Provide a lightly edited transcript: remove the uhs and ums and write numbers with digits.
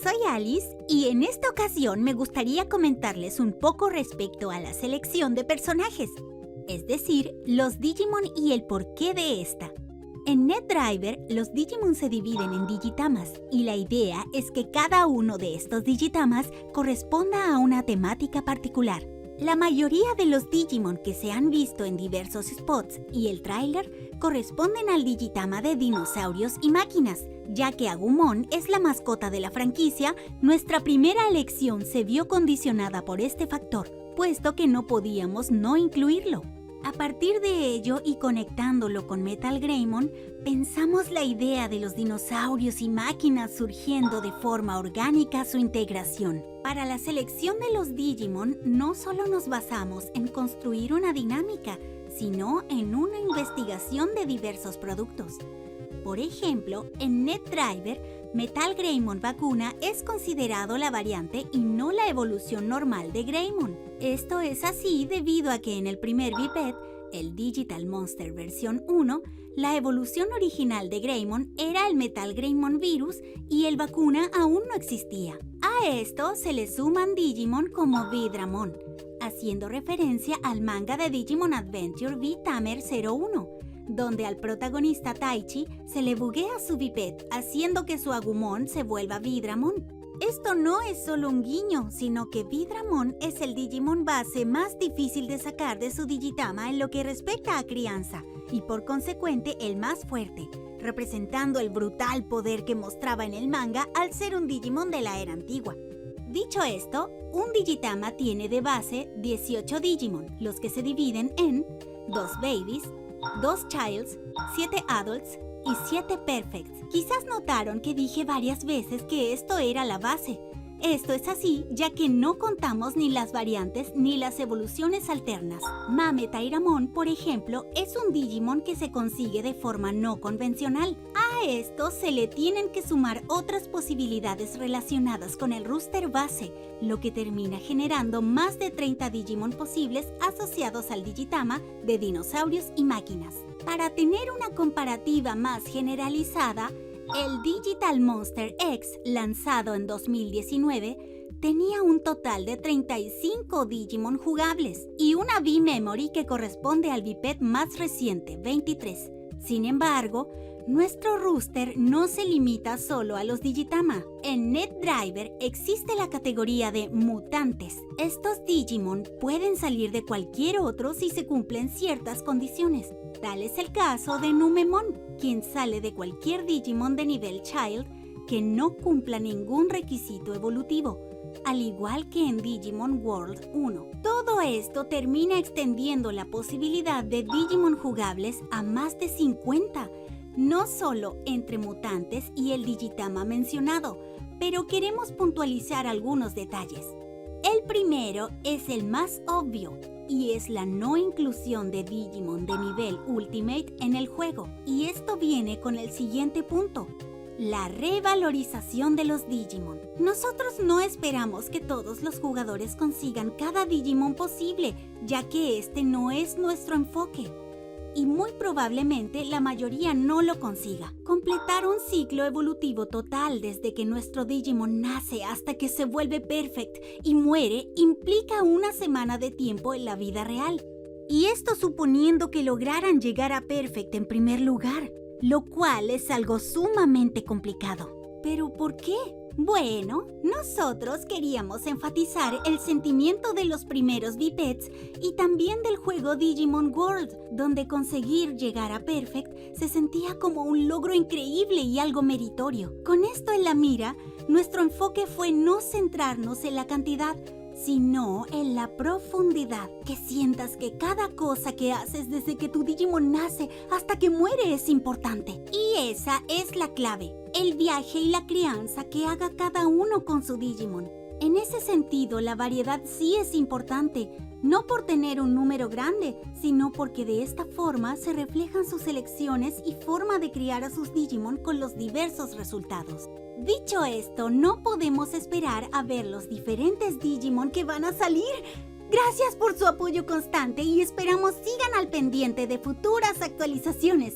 soy Alice y en esta ocasión me gustaría comentarles un poco respecto a la selección de personajes, es decir, los Digimon y el porqué de esta. En NetDriver, los Digimon se dividen en Digitamas y la idea es que cada uno de estos Digitamas corresponda a una temática particular. La mayoría de los Digimon que se han visto en diversos spots y el tráiler corresponden al Digitama de dinosaurios y máquinas. Ya que Agumon es la mascota de la franquicia, nuestra primera elección se vio condicionada por este factor, puesto que no podíamos no incluirlo. A partir de ello y conectándolo con Metal Greymon, pensamos la idea de los dinosaurios y máquinas surgiendo de forma orgánica su integración. Para la selección de los Digimon no solo nos basamos en construir una dinámica, sino en una investigación de diversos productos. Por ejemplo, en NetDriver, Metal Greymon Vacuna es considerado la variante y no la evolución normal de Greymon. Esto es así debido a que en el primer biped, el Digital Monster versión 1, la evolución original de Greymon era el Metal Greymon Virus y el Vacuna aún no existía. A esto se le suman Digimon como Vidramon, haciendo referencia al manga de Digimon Adventure V-Tamer 01, donde al protagonista Taichi se le buguea su biped, haciendo que su Agumon se vuelva Vidramon. Esto no es solo un guiño, sino que Vidramon es el Digimon base más difícil de sacar de su Digitama en lo que respecta a crianza, y por consecuente el más fuerte, representando el brutal poder que mostraba en el manga al ser un Digimon de la era antigua. Dicho esto, un Digitama tiene de base 18 Digimon, los que se dividen en 2 Babies, 2 Childs, 7 Adults y 7 Perfects. Quizás notaron que dije varias veces que esto era la base. Esto es así ya que no contamos ni las variantes ni las evoluciones alternas. Mame Tairamon, por ejemplo, es un Digimon que se consigue de forma no convencional. A esto se le tienen que sumar otras posibilidades relacionadas con el roster base, lo que termina generando más de 30 Digimon posibles asociados al Digitama de dinosaurios y máquinas. Para tener una comparativa más generalizada, el Digital Monster X, lanzado en 2019, tenía un total de 35 Digimon jugables y una V-Memory que corresponde al biped más reciente, 23. Sin embargo, nuestro roster no se limita solo a los Digitama. En NetDriver existe la categoría de mutantes. Estos Digimon pueden salir de cualquier otro si se cumplen ciertas condiciones. Tal es el caso de Numemon, quien sale de cualquier Digimon de nivel Child que no cumpla ningún requisito evolutivo, al igual que en Digimon World 1. Todo esto termina extendiendo la posibilidad de Digimon jugables a más de 50, no solo entre mutantes y el Digitama mencionado, pero queremos puntualizar algunos detalles. El primero es el más obvio, y es la no inclusión de Digimon de nivel Ultimate en el juego. Y esto viene con el siguiente punto: la revalorización de los Digimon. Nosotros no esperamos que todos los jugadores consigan cada Digimon posible, ya que este no es nuestro enfoque. Y muy probablemente la mayoría no lo consiga. Completar un ciclo evolutivo total desde que nuestro Digimon nace hasta que se vuelve Perfect y muere implica una semana de tiempo en la vida real. Y esto suponiendo que lograran llegar a Perfect en primer lugar, lo cual es algo sumamente complicado. ¿Pero por qué? Bueno, nosotros queríamos enfatizar el sentimiento de los primeros bipeds y también del juego Digimon World, donde conseguir llegar a Perfect se sentía como un logro increíble y algo meritorio. Con esto en la mira, nuestro enfoque fue no centrarnos en la cantidad, sino en la profundidad. Que sientas que cada cosa que haces desde que tu Digimon nace hasta que muere es importante. Y esa es la clave: el viaje y la crianza que haga cada uno con su Digimon. En ese sentido, la variedad sí es importante, no por tener un número grande, sino porque de esta forma se reflejan sus elecciones y forma de criar a sus Digimon con los diversos resultados. Dicho esto, no podemos esperar a ver los diferentes Digimon que van a salir. Gracias por su apoyo constante y esperamos sigan al pendiente de futuras actualizaciones.